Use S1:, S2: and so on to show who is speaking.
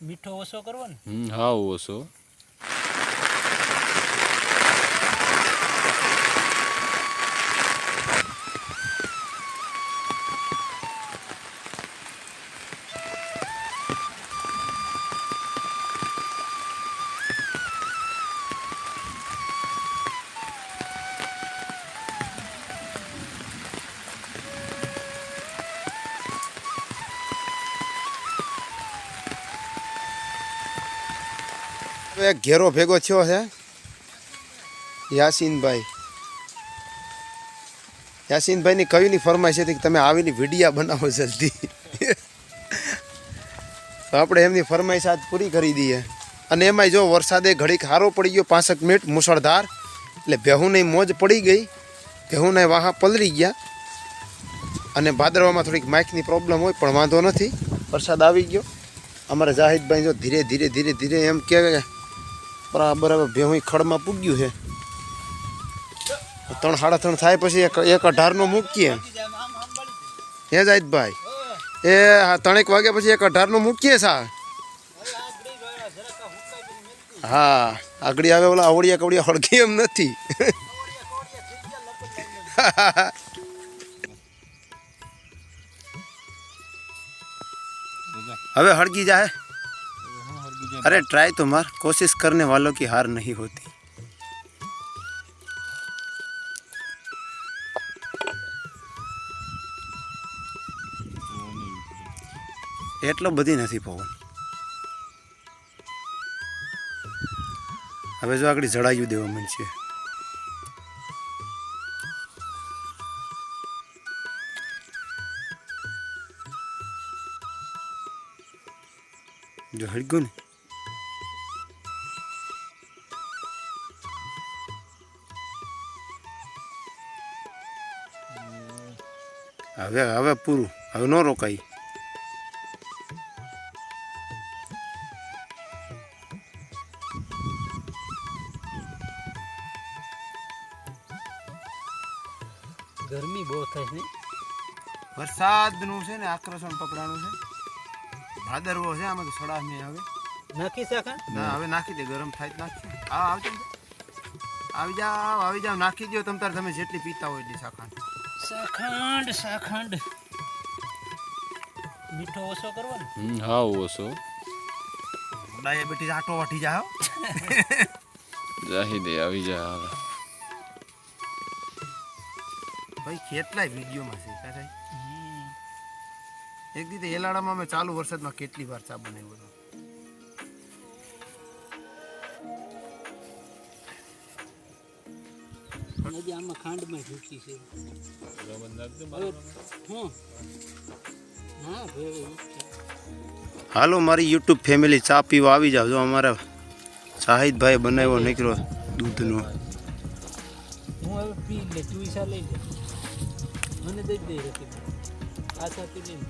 S1: મીઠો ઓછો કરવો ને?
S2: હા ઓછો.
S3: એક ઘેરો ભેગો થયો છે યાસીનભાઈ. યાસીનભાઈની કવિની ફરમાઈશ હતી કે તમે આવીને વિડીયા બનાવો જલ્દી. તો આપણે એમની ફરમાઈશ આજ પૂરી કરી દઈએ. અને એમાંય જો વરસાદે ઘડીક સારો પડી ગયો 5 મિનિટ મુસળધાર, એટલે ભેહુંની મોજ પડી ગઈ, ભેહુંના વાહા પલળી ગયા. અને ભાદરવામાં થોડીક માઇકની પ્રોબ્લેમ હોય પણ વાંધો નથી, વરસાદ આવી ગયો. અમારા જાહિદભાઈ જો ધીરે ધીરે ધીરે ધીરે એમ કે બરાબર ભેહું ખડમાં પૂગ્યું છે. 3 સાડા 3 થાય પછી એક 18નો મૂકીએ. હે જાહિદભાઈ, એ 3 વાગ્યા પછી એક 18નો મૂકીએ સા. હા આગળ આવે ઓલા આવડિયા કવડિયા હળગી એમ નથી. હવે हड़गी जाए. अरे ट्राई तो मार, कोशिश करने वालों की हार नहीं होती. એટલો બધી નથી પવન. હવે જો આગળ જડાયું દેવા મન છે. જો હળગ્યું ને હવે હવે પૂરું, હવે ન રોકાય.
S1: ગરમી બહુ થાય ને.
S3: વરસાદનું છે ને આકર્ષણ પકડાનું છે. ભાદરવો છે, આમાં તો સડા નહીં. હવે
S1: નાખી શાખા
S3: ના, હવે નાખી દે, ગરમ થાય નાખી. આવજો, આવી જાવ, નાખી દો તમ તાર, તમે જેટલી પીતા હોય એટલી શાખાંડ.
S1: શાખંડ મીઠો ઓછો કરવો ને?
S2: હા ઓછો.
S3: ડાયાબિટીસ આટો વટી જાય.
S2: જાહિદે આવી જા.
S3: ભાઈ કેટલાય વિડીયોમાં છે કાંઈ. એક દીધે એલાડામાં મેં ચાલુ વરસાદમાં કેટલી વાર ચા બનાવ્યો હતો.
S1: હજી આમાં ખાંડમાં ઢૂકી છે.
S3: હાલો મારી યુટ્યુબ ફેમિલી, ચા પીવા આવી જાવ. જો અમારા શાહિદભાઈ બનાવ્યો નીકળ્યો દૂધનો.
S1: હું હવે પી લે, તું ઈસા લઈ લે, મને દઈ દે. આ સાથે લઈને